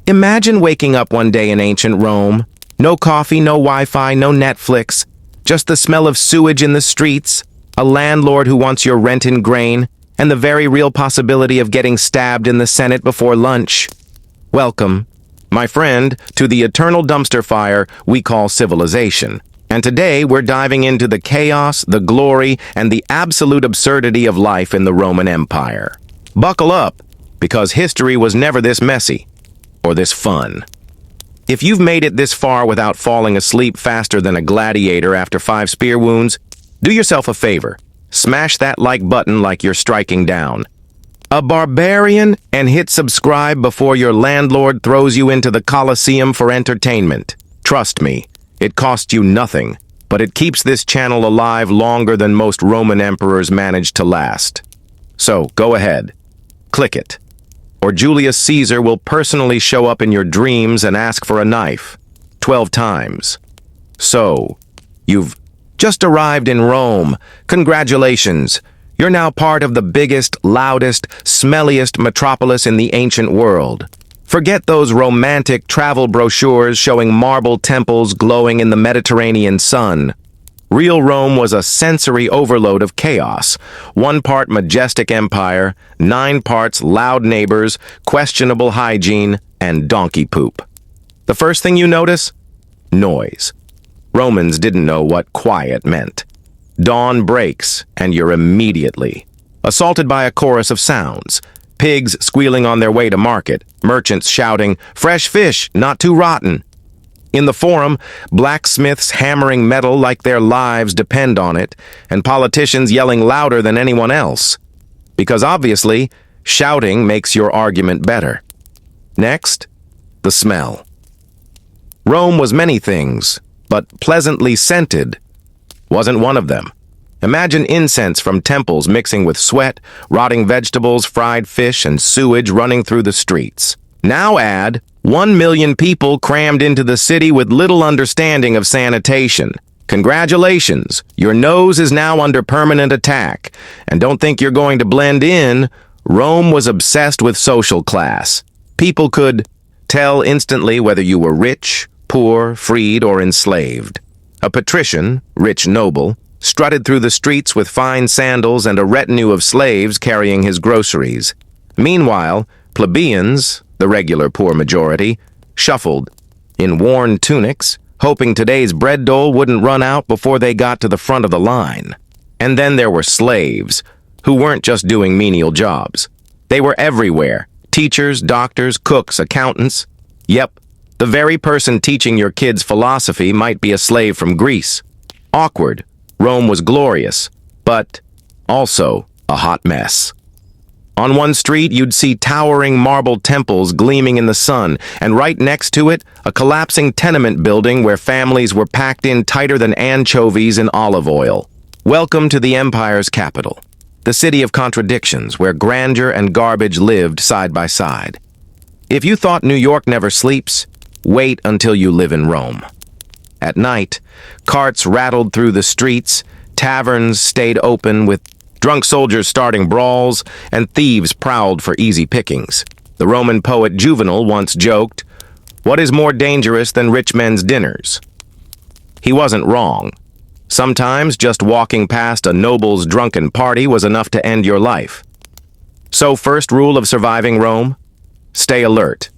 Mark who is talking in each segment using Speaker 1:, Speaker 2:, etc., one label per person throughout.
Speaker 1: Imagine waking up one day in ancient Rome. No coffee, no Wi-Fi, no Netflix. Just the smell of sewage in the streets, a landlord who wants your rent in grain, and the very real possibility of getting stabbed in the Senate before lunch. Welcome, my friend, to the eternal dumpster fire we call civilization. And today we're diving into the chaos, the glory, and the absolute absurdity of life in the Roman Empire. Buckle up, because history was never this messy, or this fun. If you've made it this far without falling asleep faster than a gladiator after 5 spear wounds, do yourself a favor. Smash that like button like you're striking down a barbarian and hit subscribe before your landlord throws you into the Colosseum for entertainment. Trust me, it costs you nothing, but it keeps this channel alive longer than most Roman emperors managed to last. So, go ahead. Click it. Or Julius Caesar will personally show up in your dreams and ask for a knife. 12 times. So, you've just arrived in Rome. Congratulations. You're now part of the biggest, loudest, smelliest metropolis in the ancient world. Forget those romantic travel brochures showing marble temples glowing in the Mediterranean sun. Real Rome was a sensory overload of chaos. 1 part majestic empire, 9 parts loud neighbors, questionable hygiene, and donkey poop. The first thing you notice? Noise. Romans didn't know what quiet meant. Dawn breaks, and you're immediately assaulted by a chorus of sounds. Pigs squealing on their way to market, merchants shouting, "Fresh fish, not too rotten." In the forum, blacksmiths hammering metal like their lives depend on it, and politicians yelling louder than anyone else. Because obviously, shouting makes your argument better. Next, the smell. Rome was many things, but pleasantly scented wasn't one of them. Imagine incense from temples mixing with sweat, rotting vegetables, fried fish, and sewage running through the streets. Now add 1 million people crammed into the city with little understanding of sanitation. Congratulations, your nose is now under permanent attack. And don't think you're going to blend in. Rome was obsessed with social class. People could tell instantly whether you were rich, poor, freed, or enslaved. A patrician, rich noble, strutted through the streets with fine sandals and a retinue of slaves carrying his groceries. Meanwhile, plebeians, the regular poor majority, shuffled in worn tunics, hoping today's bread dole wouldn't run out before they got to the front of the line. And then there were slaves, who weren't just doing menial jobs. They were everywhere. Teachers, doctors, cooks, accountants. Yep, the very person teaching your kids philosophy might be a slave from Greece. Awkward. Rome was glorious, but also a hot mess. On one street, you'd see towering marble temples gleaming in the sun, and right next to it, a collapsing tenement building where families were packed in tighter than anchovies in olive oil. Welcome to the empire's capital, the city of contradictions, where grandeur and garbage lived side by side. If you thought New York never sleeps, wait until you live in Rome. At night, carts rattled through the streets, taverns stayed open with drunk soldiers starting brawls, and thieves prowled for easy pickings. The Roman poet Juvenal once joked, "What is more dangerous than rich men's dinners?" He wasn't wrong. Sometimes just walking past a noble's drunken party was enough to end your life. So first rule of surviving Rome? Stay alert.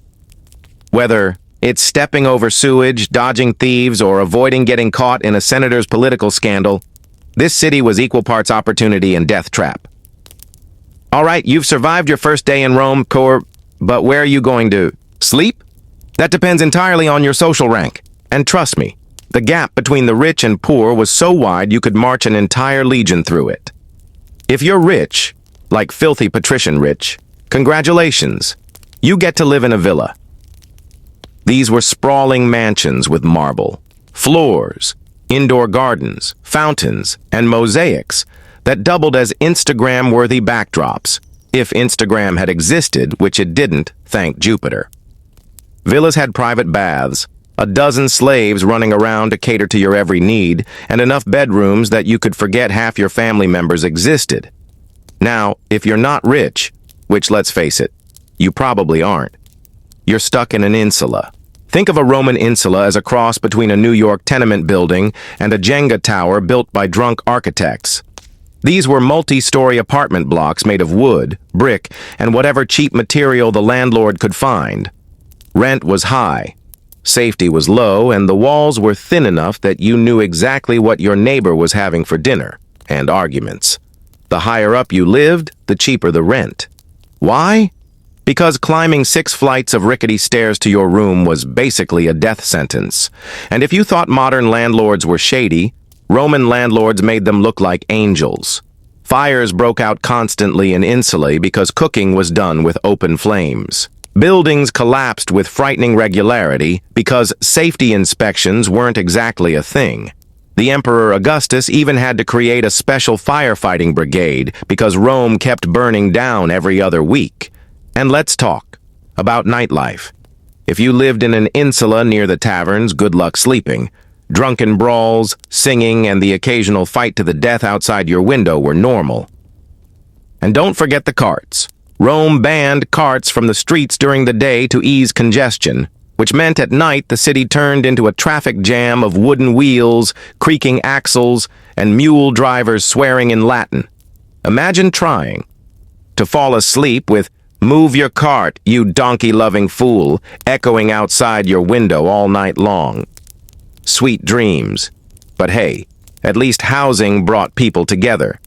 Speaker 1: Whether it's stepping over sewage, dodging thieves, or avoiding getting caught in a senator's political scandal, this city was equal parts opportunity and death trap. All right, you've survived your first day in Rome, but where are you going to sleep? That depends entirely on your social rank. And trust me, the gap between the rich and poor was so wide you could march an entire legion through it. If you're rich, like filthy patrician rich, congratulations. You get to live in a villa. These were sprawling mansions with marble, floors, indoor gardens, fountains, and mosaics that doubled as Instagram-worthy backdrops, if Instagram had existed, which it didn't, thank Jupiter. Villas had private baths, a dozen slaves running around to cater to your every need, and enough bedrooms that you could forget half your family members existed. Now, if you're not rich, which let's face it, you probably aren't, you're stuck in an insula. Think of a Roman insula as a cross between a New York tenement building and a Jenga tower built by drunk architects. These were multi-story apartment blocks made of wood, brick, and whatever cheap material the landlord could find. Rent was high, safety was low, and the walls were thin enough that you knew exactly what your neighbor was having for dinner, and arguments. The higher up you lived, the cheaper the rent. Why? Because climbing 6 flights of rickety stairs to your room was basically a death sentence. And if you thought modern landlords were shady, Roman landlords made them look like angels. Fires broke out constantly in insulae because cooking was done with open flames. Buildings collapsed with frightening regularity because safety inspections weren't exactly a thing. The Emperor Augustus even had to create a special firefighting brigade because Rome kept burning down every other week. And let's talk about nightlife. If you lived in an insula near the taverns, good luck sleeping. Drunken brawls, singing, and the occasional fight to the death outside your window were normal. And don't forget the carts. Rome banned carts from the streets during the day to ease congestion, which meant at night the city turned into a traffic jam of wooden wheels, creaking axles, and mule drivers swearing in Latin. Imagine trying to fall asleep with "Move your cart, you donkey-loving fool," echoing outside your window all night long. Sweet dreams. But hey, at least housing brought people together.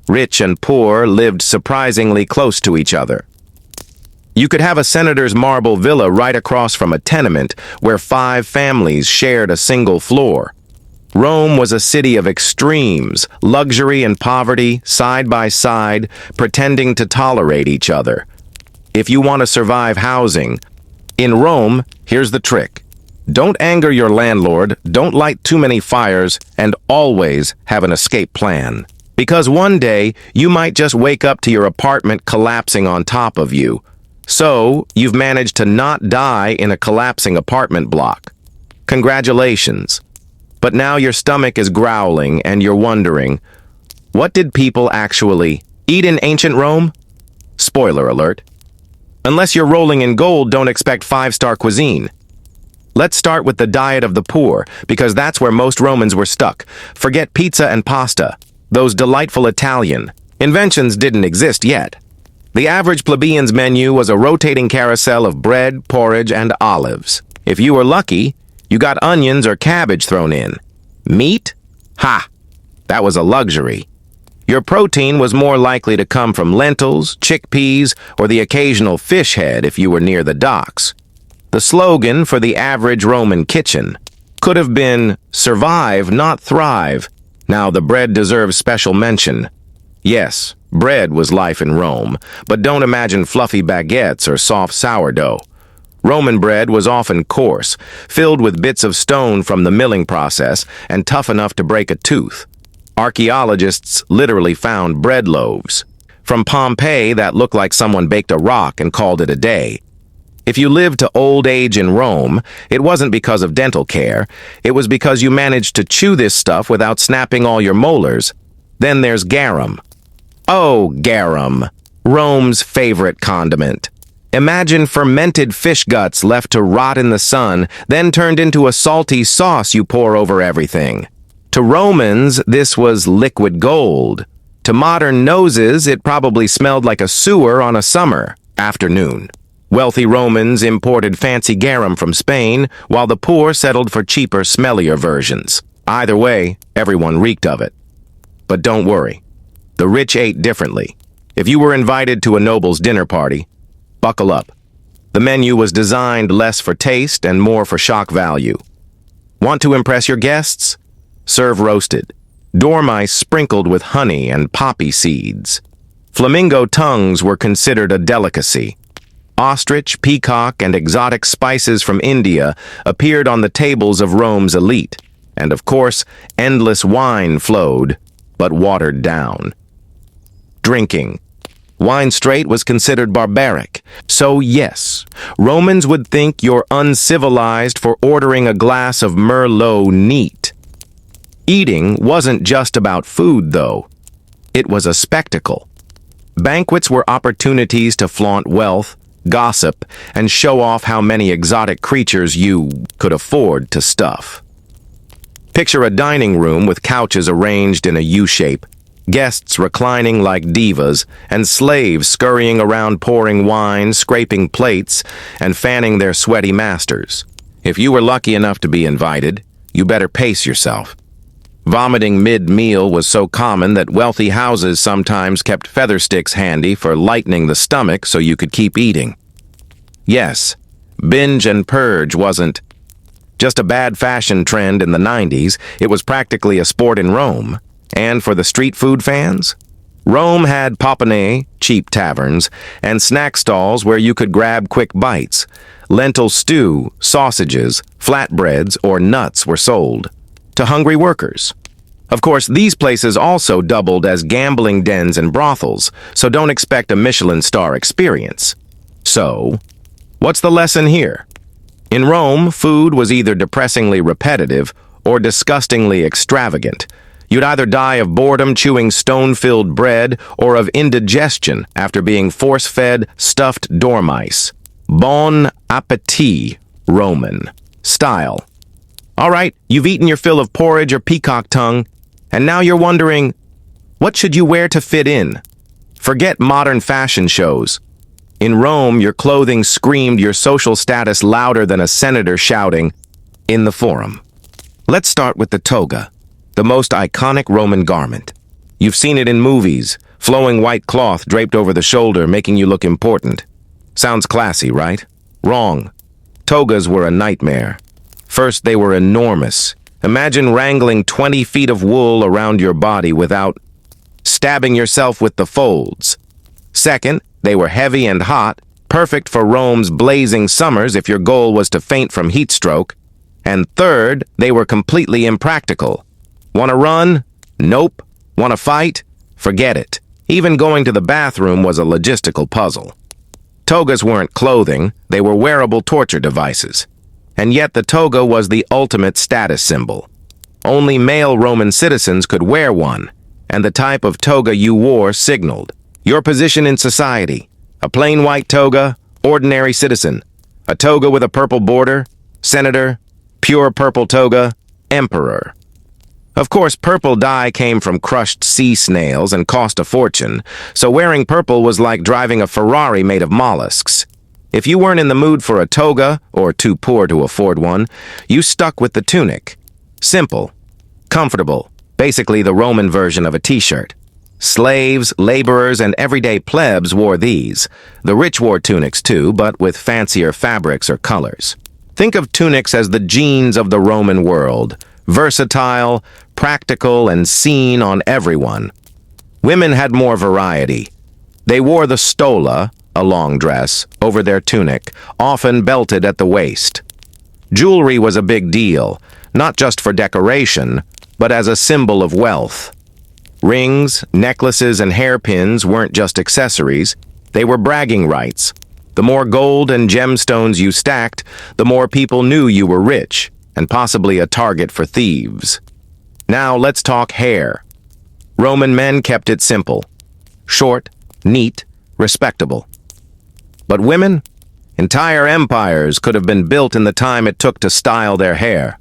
Speaker 1: Rich and poor lived surprisingly close to each other. You could have a senator's marble villa right across from a tenement where 5 families shared a single floor. Rome was a city of extremes, luxury and poverty, side by side, pretending to tolerate each other. If you want to survive housing, in Rome, here's the trick. Don't anger your landlord, don't light too many fires, and always have an escape plan. Because one day, you might just wake up to your apartment collapsing on top of you. So, you've managed to not die in a collapsing apartment block. Congratulations. But now your stomach is growling and you're wondering, what did people actually eat in ancient Rome? Spoiler alert. Unless you're rolling in gold, don't expect 5-star cuisine. Let's start with the diet of the poor, because that's where most Romans were stuck. Forget pizza and pasta. Those delightful Italian inventions didn't exist yet. The average plebeian's menu was a rotating carousel of bread, porridge, and olives. If you were lucky, you got onions or cabbage thrown in. Meat? Ha! That was a luxury. Your protein was more likely to come from lentils, chickpeas, or the occasional fish head if you were near the docks. The slogan for the average Roman kitchen could have been, "Survive, not thrive." Now the bread deserves special mention. Yes, bread was life in Rome, but don't imagine fluffy baguettes or soft sourdough. Roman bread was often coarse, filled with bits of stone from the milling process, and tough enough to break a tooth. Archaeologists literally found bread loaves from Pompeii that looked like someone baked a rock and called it a day. If you lived to old age in Rome, it wasn't because of dental care. It was because you managed to chew this stuff without snapping all your molars. Then there's garum. Oh, garum, Rome's favorite condiment. Imagine fermented fish guts left to rot in the sun, then turned into a salty sauce you pour over everything. To Romans, this was liquid gold. To modern noses, it probably smelled like a sewer on a summer afternoon. Wealthy Romans imported fancy garum from Spain, while the poor settled for cheaper, smellier versions. Either way, everyone reeked of it. But don't worry. The rich ate differently. If you were invited to a noble's dinner party, buckle up. The menu was designed less for taste and more for shock value. Want to impress your guests? Serve roasted. Dormice sprinkled with honey and poppy seeds. Flamingo tongues were considered a delicacy. Ostrich, peacock, and exotic spices from India appeared on the tables of Rome's elite. And of course, endless wine flowed, but watered down. Drinking. Wine straight was considered barbaric. So yes, Romans would think you're uncivilized for ordering a glass of Merlot neat. Eating wasn't just about food, though. It was a spectacle. Banquets were opportunities to flaunt wealth, gossip, and show off how many exotic creatures you could afford to stuff. Picture a dining room with couches arranged in a U-shape, guests reclining like divas, and slaves scurrying around pouring wine, scraping plates, and fanning their sweaty masters. If you were lucky enough to be invited, you better pace yourself. Vomiting mid-meal was so common that wealthy houses sometimes kept feather sticks handy for lightening the stomach so you could keep eating. Yes, binge and purge wasn't just a bad fashion trend in the 90s, it was practically a sport in Rome. And for the street food fans? Rome had popanae, cheap taverns, and snack stalls where you could grab quick bites. Lentil stew, sausages, flatbreads, or nuts were sold to hungry workers. Of course, these places also doubled as gambling dens and brothels, so don't expect a Michelin star experience. So, what's the lesson here? In Rome, food was either depressingly repetitive or disgustingly extravagant. You'd either die of boredom chewing stone-filled bread or of indigestion after being force-fed stuffed dormice. Bon appetit, Roman style. All right, you've eaten your fill of porridge or peacock tongue, and now you're wondering, what should you wear to fit in? Forget modern fashion shows. In Rome, your clothing screamed your social status louder than a senator shouting in the forum. Let's start with the toga, the most iconic Roman garment. You've seen it in movies, flowing white cloth draped over the shoulder, making you look important. Sounds classy, right? Wrong. Togas were a nightmare. First, they were enormous. Imagine wrangling 20 feet of wool around your body without stabbing yourself with the folds. Second, they were heavy and hot, perfect for Rome's blazing summers if your goal was to faint from heat stroke. And third, they were completely impractical. Want to run? Nope. Want to fight? Forget it. Even going to the bathroom was a logistical puzzle. Togas weren't clothing, they were wearable torture devices. And yet the toga was the ultimate status symbol. Only male Roman citizens could wear one, and the type of toga you wore signaled your position in society. A plain white toga, ordinary citizen. A toga with a purple border, senator. Pure purple toga, emperor. Of course, purple dye came from crushed sea snails and cost a fortune, so wearing purple was like driving a Ferrari made of mollusks. If you weren't in the mood for a toga, or too poor to afford one, you stuck with the tunic. Simple, comfortable, basically the Roman version of a t-shirt. Slaves, laborers, and everyday plebs wore these. The rich wore tunics too, but with fancier fabrics or colors. Think of tunics as the jeans of the Roman world. Versatile, practical, and seen on everyone. Women had more variety. They wore the stola, a long dress, over their tunic, often belted at the waist. Jewelry was a big deal, not just for decoration, but as a symbol of wealth. Rings, necklaces, and hairpins weren't just accessories, they were bragging rights. The more gold and gemstones you stacked, the more people knew you were rich, and possibly a target for thieves. Now let's talk hair. Roman men kept it simple. Short, neat, respectable. But women? Entire empires could have been built in the time it took to style their hair.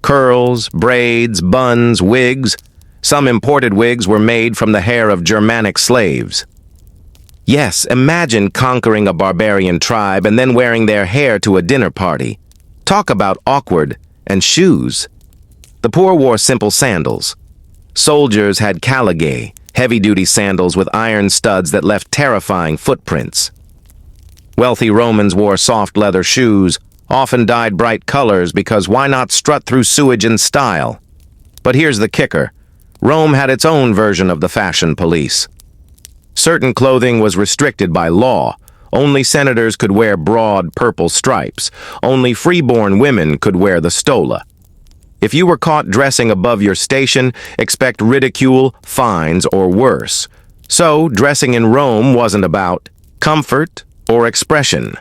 Speaker 1: Curls, braids, buns, wigs. Some imported wigs were made from the hair of Germanic slaves. Yes, imagine conquering a barbarian tribe and then wearing their hair to a dinner party. Talk about awkward. And shoes. The poor wore simple sandals. Soldiers had caligae, heavy-duty sandals with iron studs that left terrifying footprints. Wealthy Romans wore soft leather shoes, often dyed bright colors because why not strut through sewage in style? But here's the kicker. Rome had its own version of the fashion police. Certain clothing was restricted by law. Only senators could wear broad purple stripes. Only freeborn women could wear the stola. If you were caught dressing above your station, expect ridicule, fines, or worse. So, dressing in Rome wasn't about comfort or expression.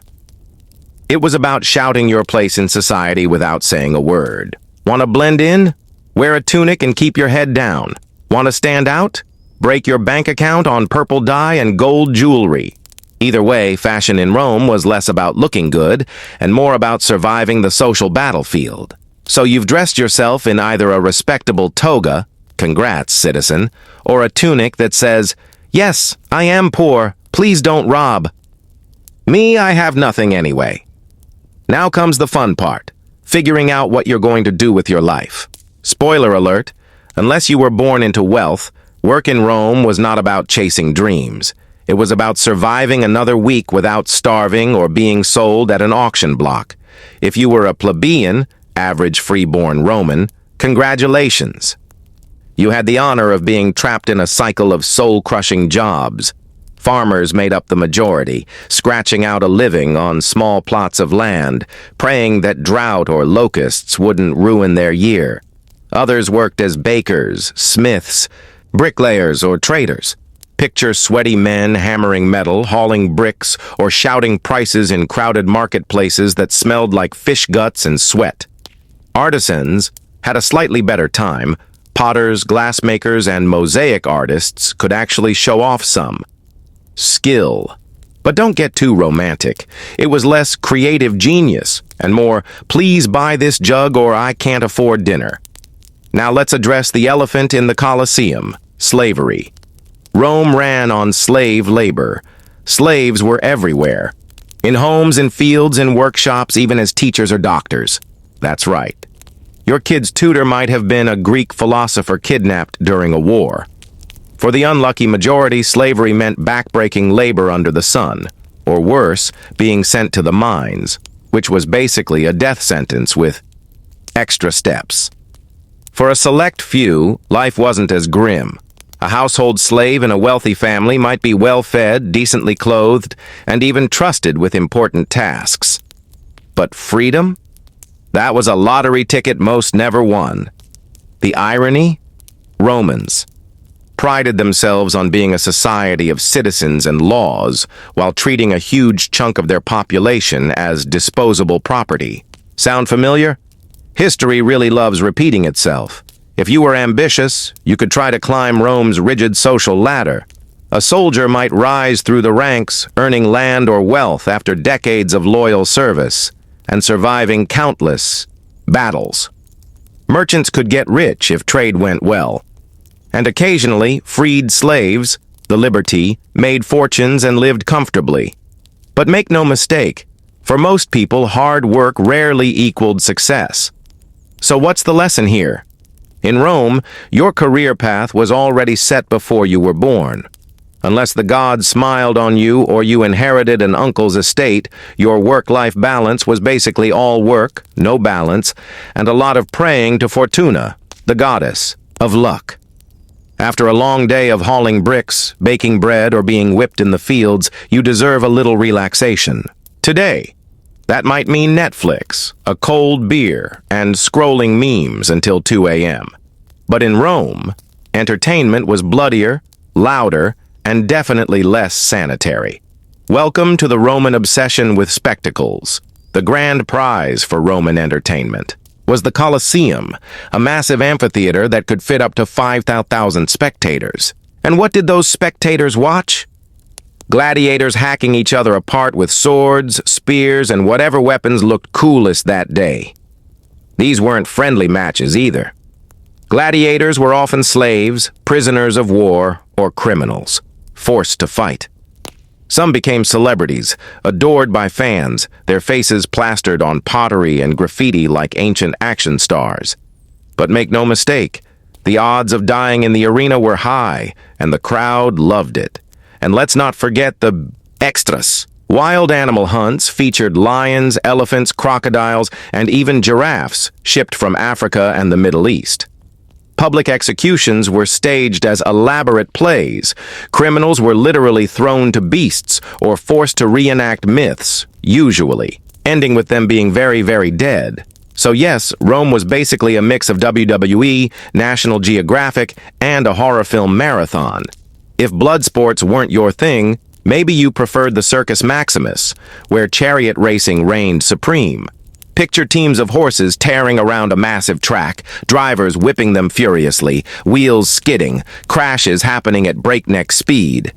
Speaker 1: It was about shouting your place in society without saying a word. Want to blend in? Wear a tunic and keep your head down. Want to stand out? Break your bank account on purple dye and gold jewelry. Either way, fashion in Rome was less about looking good and more about surviving the social battlefield. So you've dressed yourself in either a respectable toga, congrats, citizen, or a tunic that says, "Yes, I am poor, please don't rob." Me, I have nothing anyway. Now comes the fun part, figuring out what you're going to do with your life. Spoiler alert, unless you were born into wealth, work in Rome was not about chasing dreams. It was about surviving another week without starving or being sold at an auction block. If you were a plebeian, average freeborn Roman, congratulations. You had the honor of being trapped in a cycle of soul-crushing jobs. Farmers made up the majority, scratching out a living on small plots of land, praying that drought or locusts wouldn't ruin their year. Others worked as bakers, smiths, bricklayers, or traders. Picture sweaty men hammering metal, hauling bricks, or shouting prices in crowded marketplaces that smelled like fish guts and sweat. Artisans had a slightly better time. Potters, glassmakers, and mosaic artists could actually show off some skill. But don't get too romantic. It was less creative genius and more, "Please buy this jug or I can't afford dinner." Now let's address the elephant in the Colosseum, slavery. Rome ran on slave labor. Slaves were everywhere. In homes, in fields, in workshops, even as teachers or doctors. That's right. Your kid's tutor might have been a Greek philosopher kidnapped during a war. For the unlucky majority, slavery meant backbreaking labor under the sun, or worse, being sent to the mines, which was basically a death sentence with extra steps. For a select few, life wasn't as grim. A household slave in a wealthy family might be well-fed, decently clothed, and even trusted with important tasks. But freedom? That was a lottery ticket most never won. The irony? Romans prided themselves on being a society of citizens and laws while treating a huge chunk of their population as disposable property. Sound familiar? History really loves repeating itself. If you were ambitious, you could try to climb Rome's rigid social ladder. A soldier might rise through the ranks, earning land or wealth after decades of loyal service and surviving countless battles. Merchants could get rich if trade went well. And occasionally, freed slaves, the liberty, made fortunes and lived comfortably. But make no mistake, for most people, hard work rarely equaled success. So what's the lesson here? In Rome, your career path was already set before you were born. Unless the gods smiled on you or you inherited an uncle's estate, your work-life balance was basically all work, no balance, and a lot of praying to Fortuna, the goddess of luck. After a long day of hauling bricks, baking bread, or being whipped in the fields, you deserve a little relaxation. Today, that might mean Netflix, a cold beer, and scrolling memes until 2 a.m. But in Rome, entertainment was bloodier, louder, and definitely less sanitary. Welcome to the Roman obsession with spectacles. The grand prize for Roman entertainment was the Colosseum, a massive amphitheater that could fit up to 5,000 spectators. And what did those spectators watch? Gladiators hacking each other apart with swords, spears, and whatever weapons looked coolest that day. These weren't friendly matches either. Gladiators were often slaves, prisoners of war, or criminals, forced to fight. Some became celebrities, adored by fans, their faces plastered on pottery and graffiti like ancient action stars. But make no mistake, the odds of dying in the arena were high, and the crowd loved it. And let's not forget the extras. Wild animal hunts featured lions, elephants, crocodiles, and even giraffes shipped from Africa and the Middle East. Public executions were staged as elaborate plays. Criminals were literally thrown to beasts or forced to reenact myths, usually, ending with them being very, very dead. So yes, Rome was basically a mix of WWE, National Geographic, and a horror film marathon. If blood sports weren't your thing, maybe you preferred the Circus Maximus, where chariot racing reigned supreme. Picture teams of horses tearing around a massive track, drivers whipping them furiously, wheels skidding, crashes happening at breakneck speed.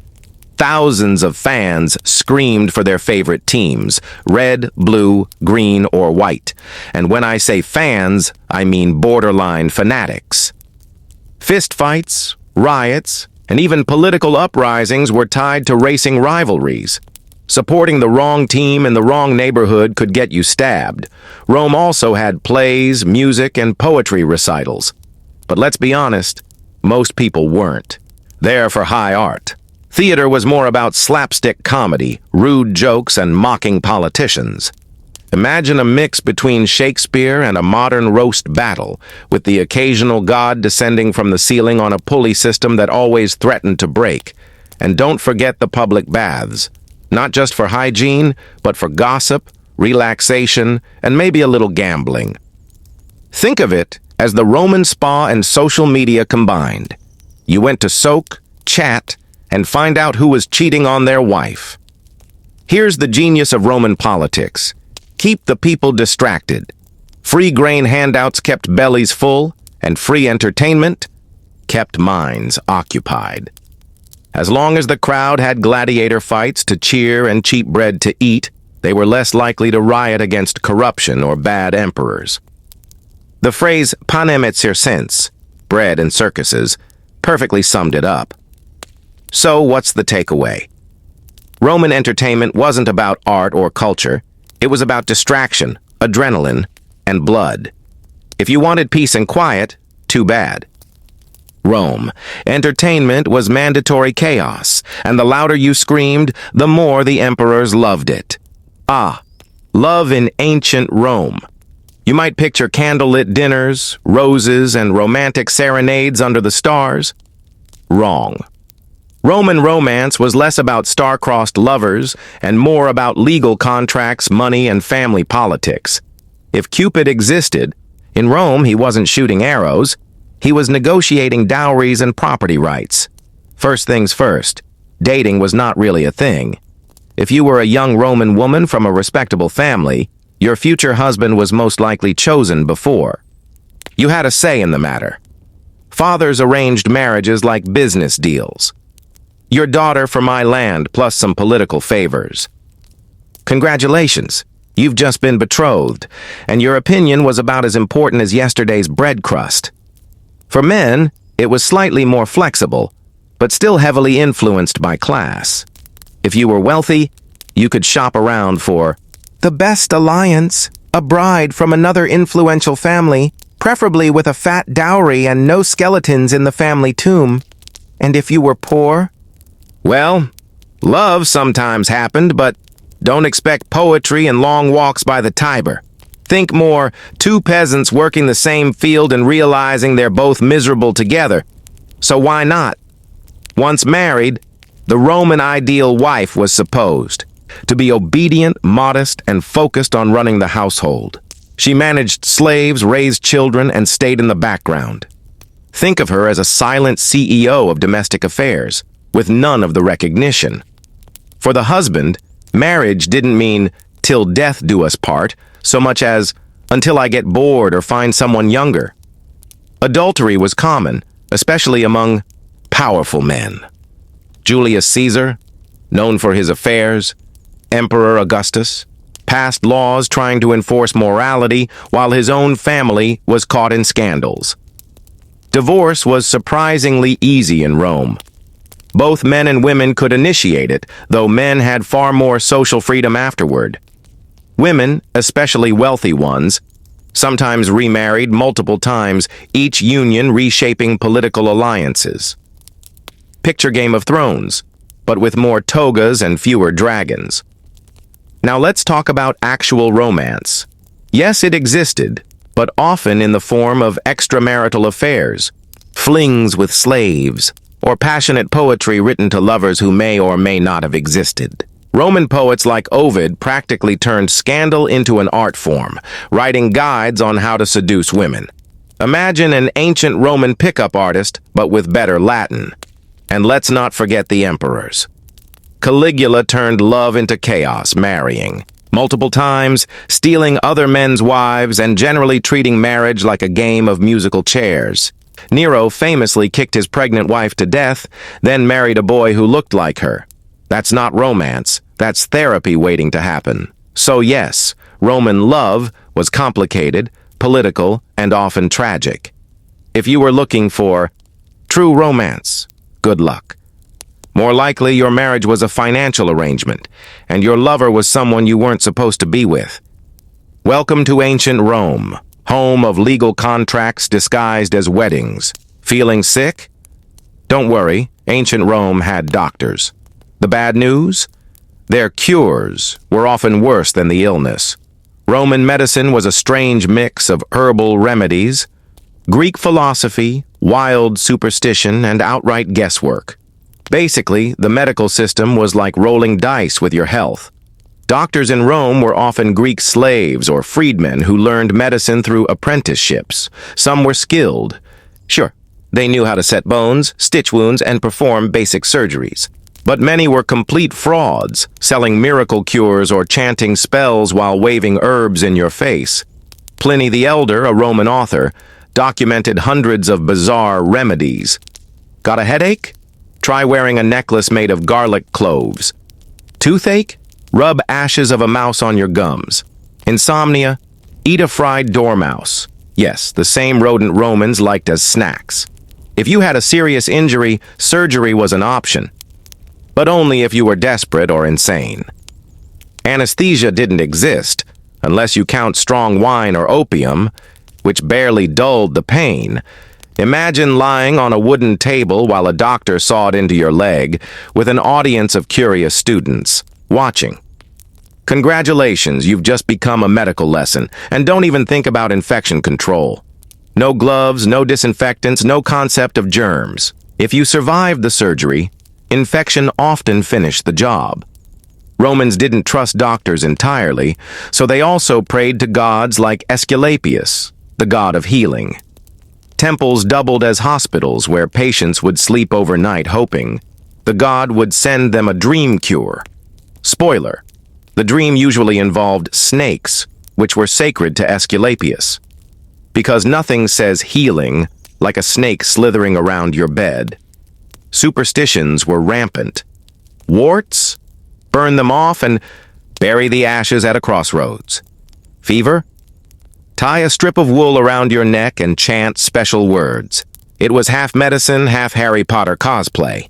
Speaker 1: Thousands of fans screamed for their favorite teams, red, blue, green, or white. And when I say fans, I mean borderline fanatics. Fistfights, riots, and even political uprisings were tied to racing rivalries. Supporting the wrong team in the wrong neighborhood could get you stabbed. Rome also had plays, music, and poetry recitals. But let's be honest, most people weren't there for high art. Theater was more about slapstick comedy, rude jokes, and mocking politicians. Imagine a mix between Shakespeare and a modern roast battle, with the occasional god descending from the ceiling on a pulley system that always threatened to break. And don't forget the public baths, not just for hygiene, but for gossip, relaxation, and maybe a little gambling. Think of it as the Roman spa and social media combined. You went to soak, chat, and find out who was cheating on their wife. Here's the genius of Roman politics. Keep the people distracted. Free grain handouts kept bellies full, and free entertainment kept minds occupied. As long as the crowd had gladiator fights to cheer and cheap bread to eat, they were less likely to riot against corruption or bad emperors. The phrase panem et circenses, bread and circuses, perfectly summed it up. So what's the takeaway? Roman entertainment wasn't about art or culture. It was about distraction, adrenaline, and blood. If you wanted peace and quiet, too bad. Rome. Entertainment was mandatory chaos, and the louder you screamed, the more the emperors loved it. Ah, love in ancient Rome. You might picture candlelit dinners, roses, and romantic serenades under the stars. Wrong. Roman romance was less about star-crossed lovers and more about legal contracts, money, and family politics. If Cupid existed, in Rome he wasn't shooting arrows, he was negotiating dowries and property rights. First things first, dating was not really a thing. If you were a young Roman woman from a respectable family, your future husband was most likely chosen before. You had a say in the matter. Fathers arranged marriages like business deals. Your daughter for my land plus some political favors. Congratulations, you've just been betrothed, and your opinion was about as important as yesterday's bread crust. For men, it was slightly more flexible, but still heavily influenced by class. If you were wealthy, you could shop around for the best alliance, a bride from another influential family, preferably with a fat dowry and no skeletons in the family tomb. And if you were poor, well, love sometimes happened, but don't expect poetry and long walks by the Tiber. Think more two peasants working the same field and realizing they're both miserable together. So why not? Once married, the Roman ideal wife was supposed to be obedient, modest, and focused on running the household. She managed slaves, raised children, and stayed in the background. Think of her as a silent CEO of domestic affairs, with none of the recognition. For the husband, marriage didn't mean till death do us part, so much as until I get bored or find someone younger. Adultery was common, especially among powerful men. Julius Caesar, known for his affairs, Emperor Augustus, passed laws trying to enforce morality while his own family was caught in scandals. Divorce was surprisingly easy in Rome. Both men and women could initiate it, though men had far more social freedom afterward. Women, especially wealthy ones, sometimes remarried multiple times, each union reshaping political alliances. Picture Game of Thrones, but with more togas and fewer dragons. Now let's talk about actual romance. Yes, it existed, but often in the form of extramarital affairs, flings with slaves, or passionate poetry written to lovers who may or may not have existed. Roman poets like Ovid practically turned scandal into an art form, writing guides on how to seduce women. Imagine an ancient Roman pickup artist, but with better Latin. And let's not forget the emperors. Caligula turned love into chaos, marrying multiple times, stealing other men's wives, and generally treating marriage like a game of musical chairs. Nero famously kicked his pregnant wife to death, then married a boy who looked like her. That's not romance, that's therapy waiting to happen. So yes, Roman love was complicated, political, and often tragic. If you were looking for true romance, good luck. More likely, your marriage was a financial arrangement, and your lover was someone you weren't supposed to be with. Welcome to ancient Rome, home of legal contracts disguised as weddings. Feeling sick? Don't worry, ancient Rome had doctors. The bad news? Their cures were often worse than the illness. Roman medicine was a strange mix of herbal remedies, Greek philosophy, wild superstition, and outright guesswork. Basically, the medical system was like rolling dice with your health. Doctors in Rome were often Greek slaves or freedmen who learned medicine through apprenticeships. Some were skilled. Sure, they knew how to set bones, stitch wounds, and perform basic surgeries. But many were complete frauds, selling miracle cures or chanting spells while waving herbs in your face. Pliny the Elder, a Roman author, documented hundreds of bizarre remedies. Got a headache? Try wearing a necklace made of garlic cloves. Toothache? Rub ashes of a mouse on your gums. Insomnia? Eat a fried dormouse. Yes, the same rodent Romans liked as snacks. If you had a serious injury, surgery was an option. But only if you were desperate or insane. Anesthesia didn't exist, unless you count strong wine or opium, which barely dulled the pain. Imagine lying on a wooden table while a doctor sawed into your leg, with an audience of curious students watching. Congratulations, you've just become a medical lesson, and don't even think about infection control. No gloves, no disinfectants, no concept of germs. If you survived the surgery, infection often finished the job. Romans didn't trust doctors entirely, so they also prayed to gods like Aesculapius, the god of healing. Temples doubled as hospitals where patients would sleep overnight hoping the god would send them a dream cure. Spoiler, the dream usually involved snakes, which were sacred to Aesculapius. Because nothing says healing like a snake slithering around your bed. Superstitions were rampant. Warts? Burn them off and bury the ashes at a crossroads. Fever? Tie a strip of wool around your neck and chant special words. It was half medicine, half Harry Potter cosplay.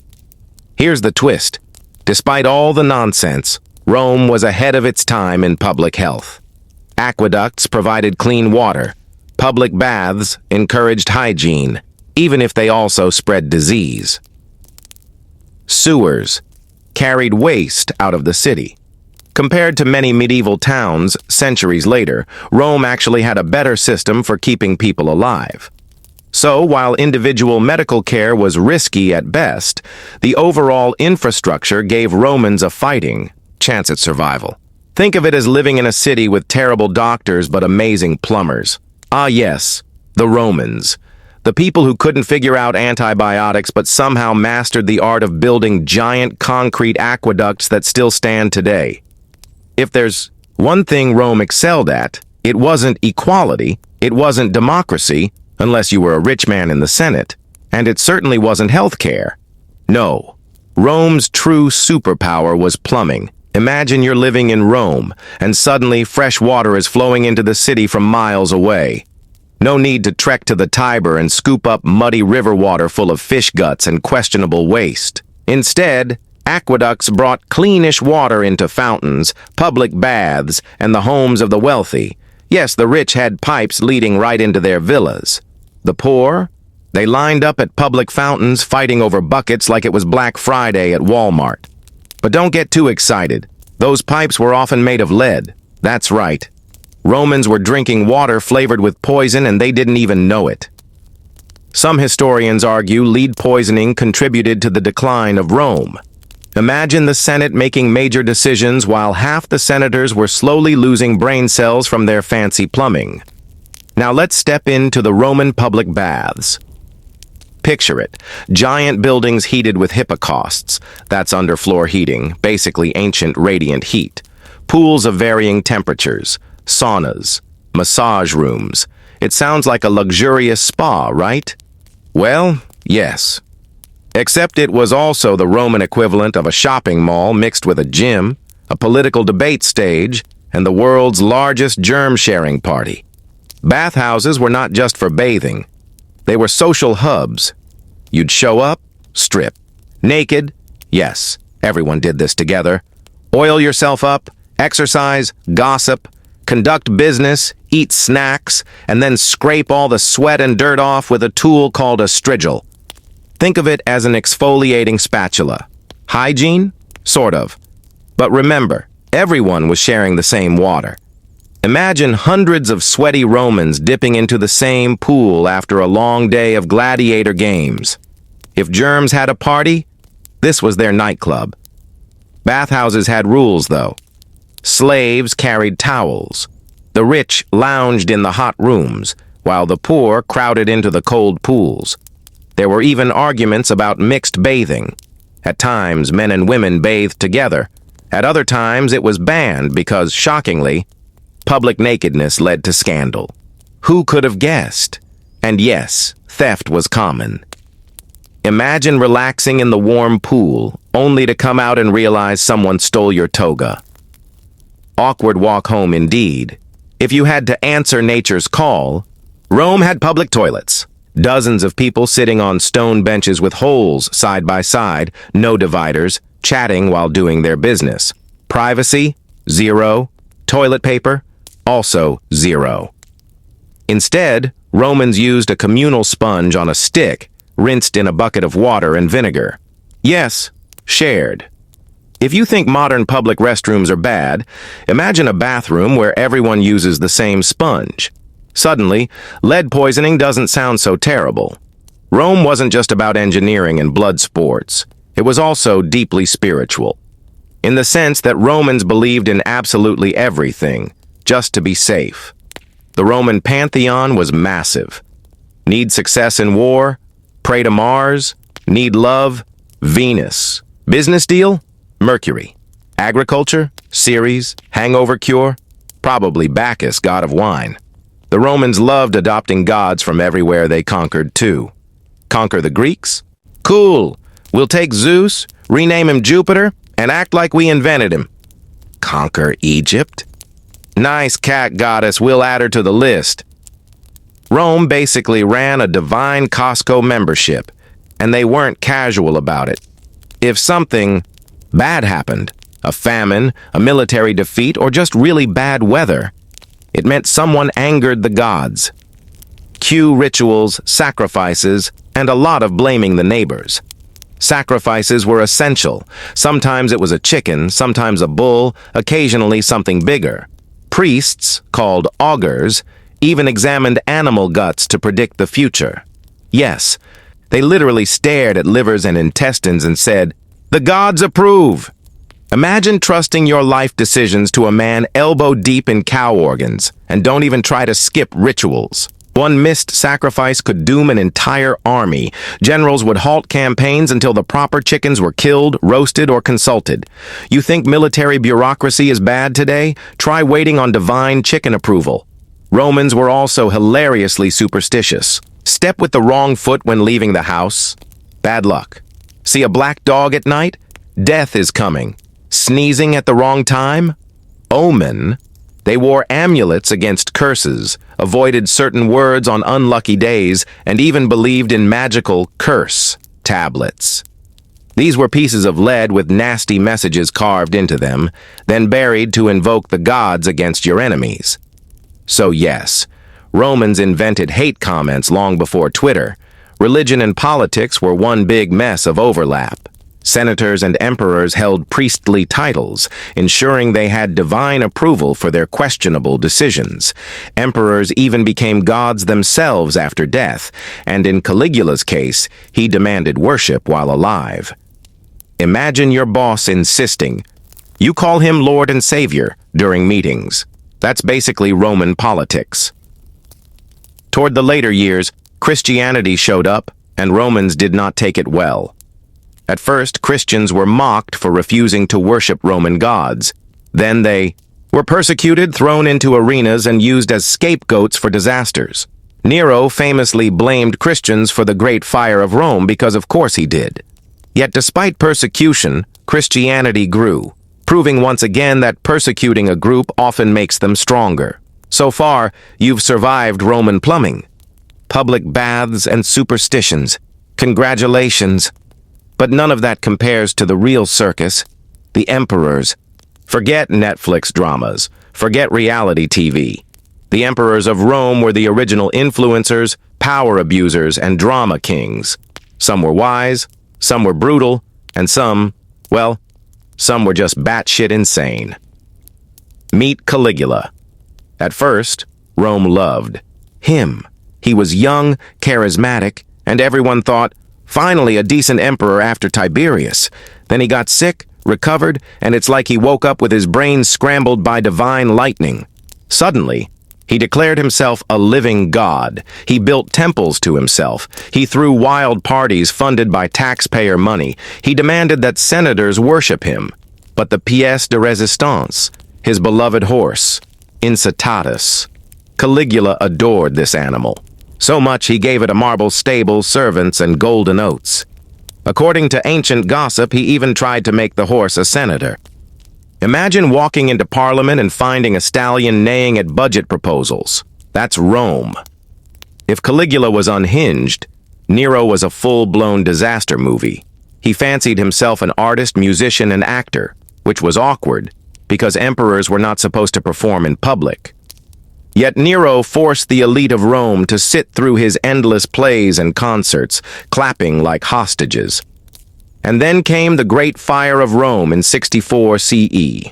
Speaker 1: Here's the twist. Despite all the nonsense, Rome was ahead of its time in public health. Aqueducts provided clean water. Public baths encouraged hygiene, even if they also spread disease. Sewers carried waste out of the city. Compared to many medieval towns centuries later, Rome actually had a better system for keeping people alive. So, while individual medical care was risky at best, the overall infrastructure gave Romans a fighting chance at survival. Think of it as living in a city with terrible doctors but amazing plumbers. Ah yes, the Romans. The people who couldn't figure out antibiotics but somehow mastered the art of building giant concrete aqueducts that still stand today. If there's one thing Rome excelled at, it wasn't equality, it wasn't democracy, unless you were a rich man in the Senate, and it certainly wasn't healthcare. No, Rome's true superpower was plumbing. Imagine you're living in Rome, and suddenly fresh water is flowing into the city from miles away. No need to trek to the Tiber and scoop up muddy river water full of fish guts and questionable waste. Instead, aqueducts brought cleanish water into fountains, public baths, and the homes of the wealthy. Yes, the rich had pipes leading right into their villas. The poor? They lined up at public fountains fighting over buckets like it was Black Friday at Walmart. But don't get too excited. Those pipes were often made of lead. That's right. Romans were drinking water flavored with poison and they didn't even know it. Some historians argue lead poisoning contributed to the decline of Rome. Imagine the Senate making major decisions while half the senators were slowly losing brain cells from their fancy plumbing. Now let's step into the Roman public baths. Picture it. Giant buildings heated with hypocausts. That's underfloor heating, basically ancient radiant heat. Pools of varying temperatures. Saunas. Massage rooms. It sounds like a luxurious spa, right? Well, yes. Except it was also the Roman equivalent of a shopping mall mixed with a gym, a political debate stage, and the world's largest germ-sharing party. Bathhouses were not just for bathing. They were social hubs. You'd show up, strip. Naked, yes, everyone did this together. Oil yourself up, exercise, gossip, conduct business, eat snacks, and then scrape all the sweat and dirt off with a tool called a strigil. Think of it as an exfoliating spatula. Hygiene? Sort of. But remember, everyone was sharing the same water. Imagine hundreds of sweaty Romans dipping into the same pool after a long day of gladiator games. If germs had a party, this was their nightclub. Bathhouses had rules, though. Slaves carried towels. The rich lounged in the hot rooms, while the poor crowded into the cold pools. There were even arguments about mixed bathing. At times, men and women bathed together. At other times, it was banned because, shockingly, public nakedness led to scandal. Who could have guessed? And yes, theft was common. Imagine relaxing in the warm pool, only to come out and realize someone stole your toga. Awkward walk home indeed. If you had to answer nature's call, Rome had public toilets. Dozens of people sitting on stone benches with holes side by side, no dividers, chatting while doing their business. Privacy? Zero. Toilet paper? Also zero. Instead, Romans used a communal sponge on a stick, rinsed in a bucket of water and vinegar. Yes, shared. If you think modern public restrooms are bad, imagine a bathroom where everyone uses the same sponge. Suddenly, lead poisoning doesn't sound so terrible. Rome wasn't just about engineering and blood sports. It was also deeply spiritual, in the sense that Romans believed in absolutely everything, just to be safe. The Roman pantheon was massive. Need success in war? Pray to Mars? Need love? Venus. Business deal? Mercury. Agriculture? Ceres. Hangover cure? Probably Bacchus, god of wine. The Romans loved adopting gods from everywhere they conquered, too. Conquer the Greeks? Cool. We'll take Zeus, rename him Jupiter, and act like we invented him. Conquer Egypt? Nice cat goddess, we'll add her to the list. Rome basically ran a divine Costco membership, and they weren't casual about it. If something bad happened, a famine, a military defeat, or just really bad weather, it meant someone angered the gods. Cue rituals, sacrifices, and a lot of blaming the neighbors. Sacrifices were essential. Sometimes it was a chicken, sometimes a bull, occasionally something bigger. Priests, called augurs, even examined animal guts to predict the future. Yes, they literally stared at livers and intestines and said, "The gods approve." Imagine trusting your life decisions to a man elbow-deep in cow organs, and don't even try to skip rituals. One missed sacrifice could doom an entire army. Generals would halt campaigns until the proper chickens were killed, roasted, or consulted. You think military bureaucracy is bad today? Try waiting on divine chicken approval. Romans were also hilariously superstitious. Step with the wrong foot when leaving the house? Bad luck. See a black dog at night? Death is coming. Sneezing at the wrong time? Omen. They wore amulets against curses, avoided certain words on unlucky days, and even believed in magical curse tablets. These were pieces of lead with nasty messages carved into them, then buried to invoke the gods against your enemies. So yes, Romans invented hate comments long before Twitter. Religion and politics were one big mess of overlap. Senators and emperors held priestly titles, ensuring they had divine approval for their questionable decisions. Emperors even became gods themselves after death, and in Caligula's case, he demanded worship while alive. Imagine your boss insisting, "You call him Lord and Savior," during meetings. That's basically Roman politics. Toward the later years, Christianity showed up, and Romans did not take it well. At first, Christians were mocked for refusing to worship Roman gods. Then they were persecuted, thrown into arenas, and used as scapegoats for disasters. Nero famously blamed Christians for the Great Fire of Rome because of course he did. Yet despite persecution, Christianity grew, proving once again that persecuting a group often makes them stronger. So far, you've survived Roman plumbing, public baths, and superstitions. Congratulations. But none of that compares to the real circus, the emperors. Forget Netflix dramas. Forget reality TV. The emperors of Rome were the original influencers, power abusers, and drama kings. Some were wise, some were brutal, and some were just batshit insane. Meet Caligula. At first, Rome loved him. He was young, charismatic, and everyone thought, finally a decent emperor after Tiberius. Then he got sick, recovered, and it's like he woke up with his brain scrambled by divine lightning. Suddenly, he declared himself a living god. He built temples to himself. He threw wild parties funded by taxpayer money. He demanded that senators worship him. But the pièce de résistance, his beloved horse, Incitatus. Caligula adored this animal. So much he gave it a marble stable, servants, and golden oats. According to ancient gossip, he even tried to make the horse a senator. Imagine walking into Parliament and finding a stallion neighing at budget proposals. That's Rome. If Caligula was unhinged, Nero was a full-blown disaster movie. He fancied himself an artist, musician, and actor, which was awkward, because emperors were not supposed to perform in public. Yet Nero forced the elite of Rome to sit through his endless plays and concerts, clapping like hostages. And then came the Great Fire of Rome in 64 CE.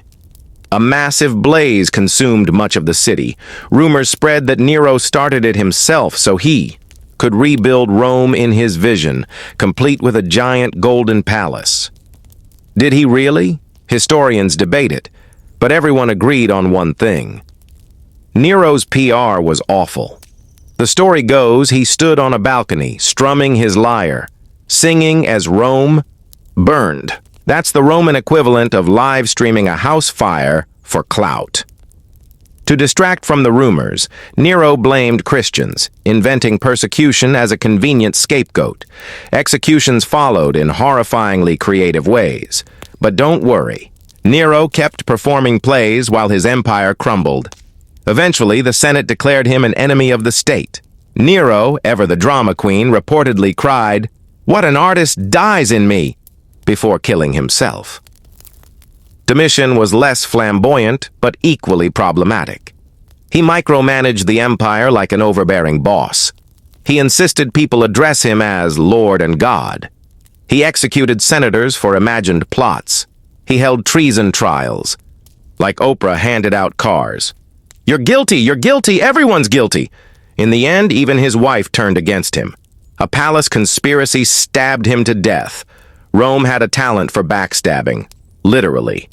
Speaker 1: A massive blaze consumed much of the city. Rumors spread that Nero started it himself so he could rebuild Rome in his vision, complete with a giant golden palace. Did he really? Historians debate it, but everyone agreed on one thing. Nero's PR was awful. The story goes he stood on a balcony, strumming his lyre, singing as Rome burned. That's the Roman equivalent of live streaming a house fire for clout. To distract from the rumors, Nero blamed Christians, inventing persecution as a convenient scapegoat. Executions followed in horrifyingly creative ways. But don't worry, Nero kept performing plays while his empire crumbled. Eventually, the Senate declared him an enemy of the state. Nero, ever the drama queen, reportedly cried, "What an artist dies in me!" before killing himself. Domitian was less flamboyant, but equally problematic. He micromanaged the empire like an overbearing boss. He insisted people address him as Lord and God. He executed senators for imagined plots. He held treason trials. Like Oprah handed out cars. You're guilty, everyone's guilty." In the end, even his wife turned against him. A palace conspiracy stabbed him to death. Rome had a talent for backstabbing, literally.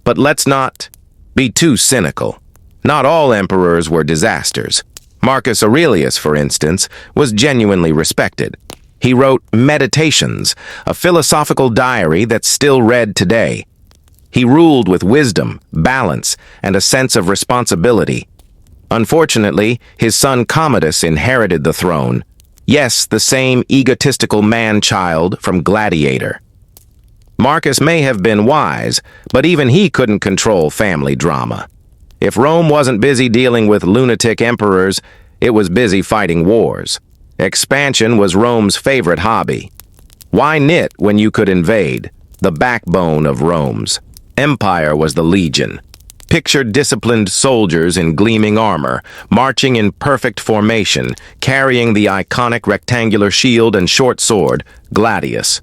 Speaker 1: But let's not be too cynical. Not all emperors were disasters. Marcus Aurelius, for instance, was genuinely respected. He wrote Meditations, a philosophical diary that's still read today. He ruled with wisdom, balance, and a sense of responsibility. Unfortunately, his son Commodus inherited the throne. Yes, the same egotistical man-child from Gladiator. Marcus may have been wise, but even he couldn't control family drama. If Rome wasn't busy dealing with lunatic emperors, it was busy fighting wars. Expansion was Rome's favorite hobby. Why knit when you could invade? The backbone of Rome's empire was the legion. Picture disciplined soldiers in gleaming armor, marching in perfect formation, carrying the iconic rectangular shield and short sword, gladius.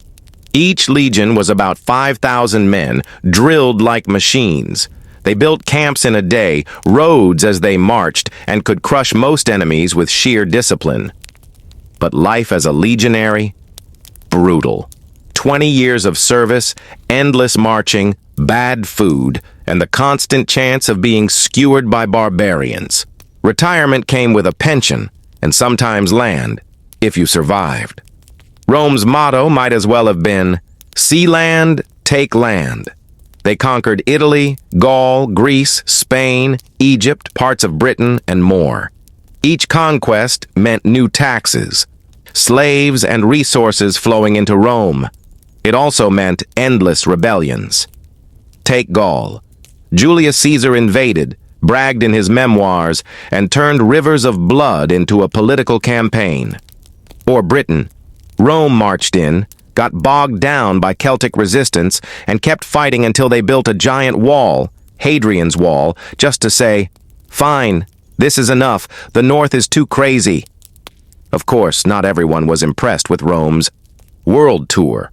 Speaker 1: Each legion was about 5,000 men, drilled like machines. They built camps in a day, roads as they marched, and could crush most enemies with sheer discipline. But life as a legionary? Brutal. 20 years of service, endless marching, bad food, and the constant chance of being skewered by barbarians. Retirement came with a pension, and sometimes land, if you survived. Rome's motto might as well have been, "See land, take land." They conquered Italy, Gaul, Greece, Spain, Egypt, parts of Britain, and more. Each conquest meant new taxes, slaves and resources flowing into Rome. It also meant endless rebellions. Take Gaul. Julius Caesar invaded, bragged in his memoirs, and turned rivers of blood into a political campaign. Or Britain. Rome marched in, got bogged down by Celtic resistance, and kept fighting until they built a giant wall, Hadrian's Wall, just to say, "Fine, this is enough, the North is too crazy." Of course, not everyone was impressed with Rome's world tour.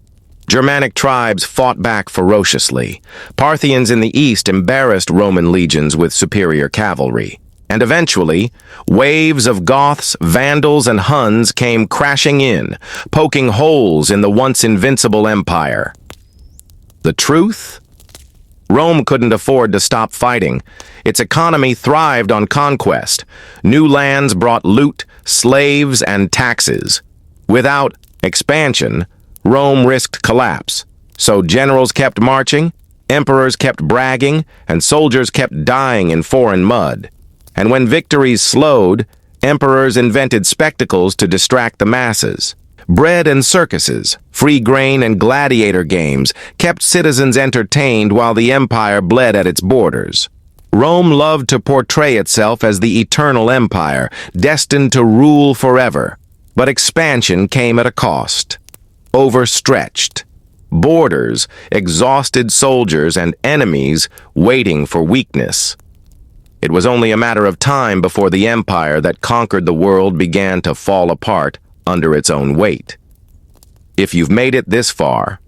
Speaker 1: Germanic tribes fought back ferociously. Parthians in the east embarrassed Roman legions with superior cavalry. And eventually, waves of Goths, Vandals, and Huns came crashing in, poking holes in the once invincible empire. The truth? Rome couldn't afford to stop fighting. Its economy thrived on conquest. New lands brought loot, slaves, and taxes. Without expansion, Rome risked collapse. So generals kept marching, emperors kept bragging, and soldiers kept dying in foreign mud. And when victories slowed, emperors invented spectacles to distract the masses. Bread and circuses, free grain and gladiator games kept citizens entertained while the empire bled at its borders. Rome loved to portray itself as the eternal empire, destined to rule forever. But expansion came at a cost. Overstretched. Borders, exhausted soldiers, and enemies waiting for weakness. It was only a matter of time before the empire that conquered the world began to fall apart under its own weight. If you've made it this far,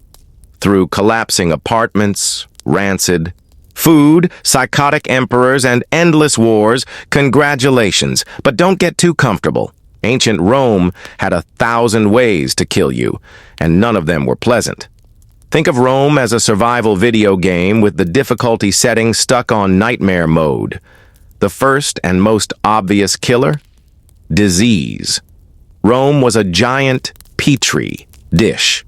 Speaker 1: through collapsing apartments, rancid food, psychotic emperors, and endless wars, congratulations, but don't get too comfortable. Ancient Rome had 1,000 ways to kill you, and none of them were pleasant. Think of Rome as a survival video game with the difficulty setting stuck on nightmare mode. The first and most obvious killer? Disease. Rome was a giant petri dish.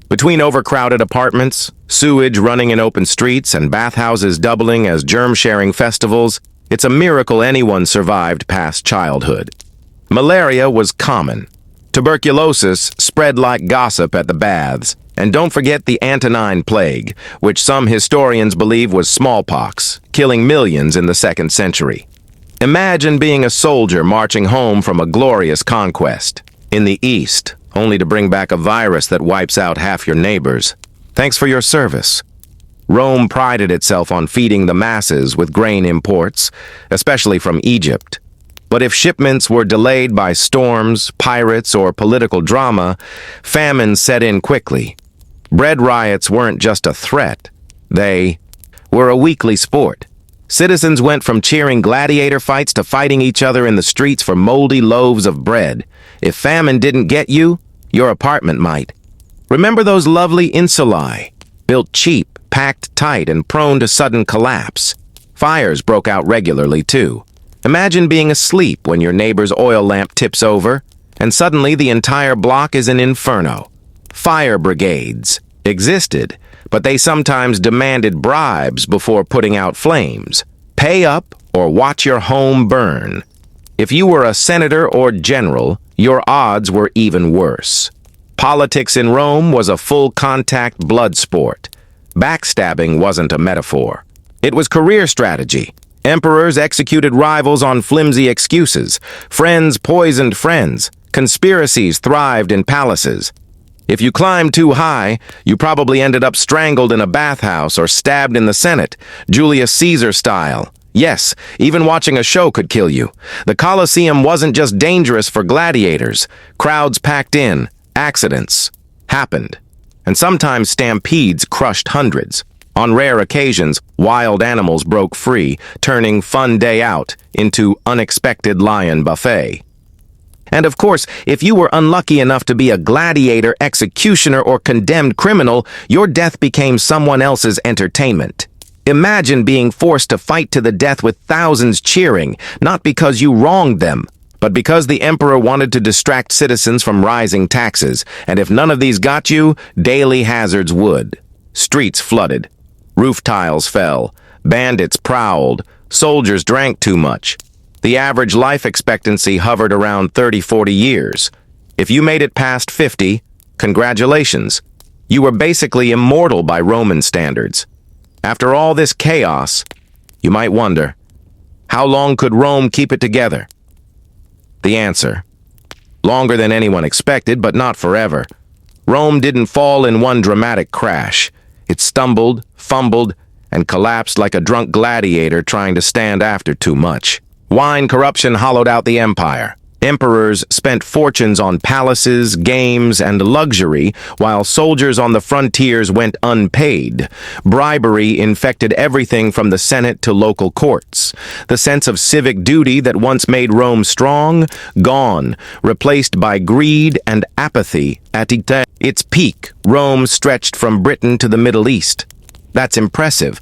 Speaker 1: Between overcrowded apartments, sewage running in open streets, and bathhouses doubling as germ-sharing festivals, it's a miracle anyone survived past childhood. Malaria was common. Tuberculosis spread like gossip at the baths. And don't forget the Antonine Plague, which some historians believe was smallpox, killing millions in the 2nd century. Imagine being a soldier marching home from a glorious conquest in the East, only to bring back a virus that wipes out half your neighbors. Thanks for your service. Rome prided itself on feeding the masses with grain imports, especially from Egypt. But if shipments were delayed by storms, pirates, or political drama, famine set in quickly. Bread riots weren't just a threat. They were a weekly sport. Citizens went from cheering gladiator fights to fighting each other in the streets for moldy loaves of bread. If famine didn't get you, your apartment might. Remember those lovely insulae? Built cheap, packed tight, and prone to sudden collapse. Fires broke out regularly, too. Imagine being asleep when your neighbor's oil lamp tips over, and suddenly the entire block is an inferno. Fire brigades existed, but they sometimes demanded bribes before putting out flames. Pay up or watch your home burn. If you were a senator or general, your odds were even worse. Politics in Rome was a full-contact blood sport. Backstabbing wasn't a metaphor. It was career strategy. Emperors executed rivals on flimsy excuses. Friends poisoned friends. Conspiracies thrived in palaces. If you climbed too high, you probably ended up strangled in a bathhouse or stabbed in the Senate, Julius Caesar style. Yes, even watching a show could kill you. The Colosseum wasn't just dangerous for gladiators. Crowds packed in. Accidents happened. And sometimes stampedes crushed hundreds. On rare occasions, wild animals broke free, turning fun day out into unexpected lion buffet. And of course, if you were unlucky enough to be a gladiator, executioner, or condemned criminal, your death became someone else's entertainment. Imagine being forced to fight to the death with thousands cheering, not because you wronged them, but because the emperor wanted to distract citizens from rising taxes, and if none of these got you, daily hazards would. Streets flooded. Roof tiles fell. Bandits prowled. Soldiers drank too much. The average life expectancy hovered around 30-40 years. If you made it past 50, congratulations. You were basically immortal by Roman standards. After all this chaos, you might wonder, how long could Rome keep it together? The answer: longer than anyone expected, but not forever. Rome didn't fall in one dramatic crash. It stumbled, fumbled, and collapsed like a drunk gladiator trying to stand after too much. Wine corruption hollowed out the empire. Emperors spent fortunes on palaces, games, and luxury, while soldiers on the frontiers went unpaid. Bribery infected everything from the Senate to local courts. The sense of civic duty that once made Rome strong, gone, replaced by greed and apathy. At its peak, Rome stretched from Britain to the Middle East. That's impressive,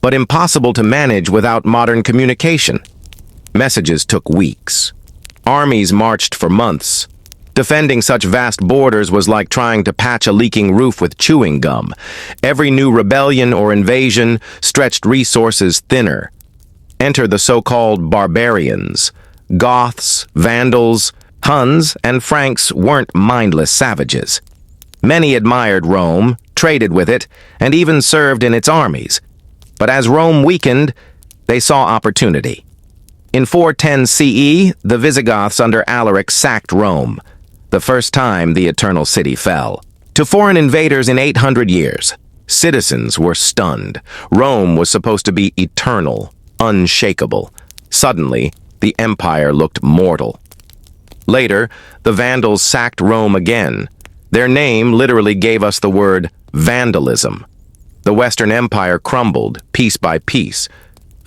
Speaker 1: but impossible to manage without modern communication. Messages took weeks. Armies marched for months. Defending such vast borders was like trying to patch a leaking roof with chewing gum. Every new rebellion or invasion stretched resources thinner. Enter the so-called barbarians. Goths, Vandals, Huns, and Franks weren't mindless savages. Many admired Rome, traded with it, and even served in its armies. But as Rome weakened, they saw opportunity. In 410 CE, the Visigoths under Alaric sacked Rome, the first time the Eternal City fell. To foreign invaders in 800 years, citizens were stunned. Rome was supposed to be eternal, unshakable. Suddenly, the empire looked mortal. Later, the Vandals sacked Rome again. Their name literally gave us the word vandalism. The Western Empire crumbled, piece by piece,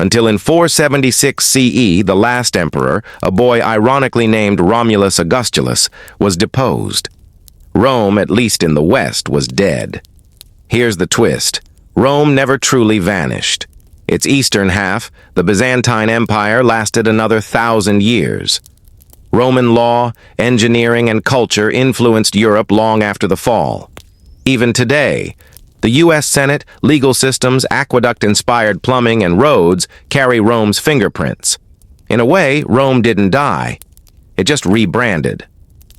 Speaker 1: until in 476 CE, the last emperor, a boy ironically named Romulus Augustulus, was deposed. Rome, at least in the West, was dead. Here's the twist. Rome never truly vanished. Its eastern half, the Byzantine Empire, lasted another 1,000 years. Roman law, engineering, and culture influenced Europe long after the fall. Even today, the U.S. Senate, legal systems, aqueduct-inspired plumbing, and roads carry Rome's fingerprints. In a way, Rome didn't die. It just rebranded.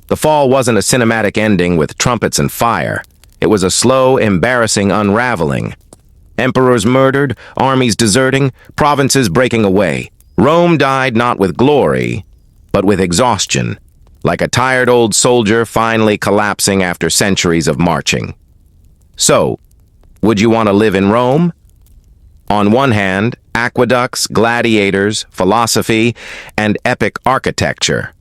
Speaker 1: The fall wasn't a cinematic ending with trumpets and fire. It was a slow, embarrassing unraveling. Emperors murdered, armies deserting, provinces breaking away. Rome died not with glory, but with exhaustion, like a tired old soldier finally collapsing after centuries of marching. So, would you want to live in Rome? On one hand, aqueducts, gladiators, philosophy, and epic architecture.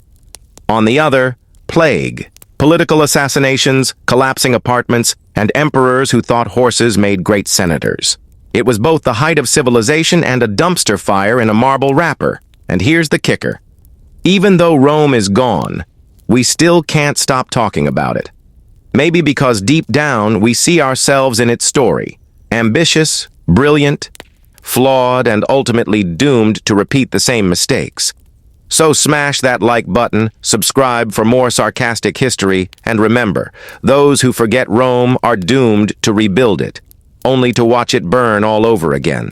Speaker 1: On the other, plague, political assassinations, collapsing apartments, and emperors who thought horses made great senators. It was both the height of civilization and a dumpster fire in a marble wrapper. And here's the kicker. Even though Rome is gone, we still can't stop talking about it. Maybe because deep down we see ourselves in its story. Ambitious, brilliant, flawed, and ultimately doomed to repeat the same mistakes. So smash that like button, subscribe for more sarcastic history, and remember, those who forget Rome are doomed to rebuild it, only to watch it burn all over again.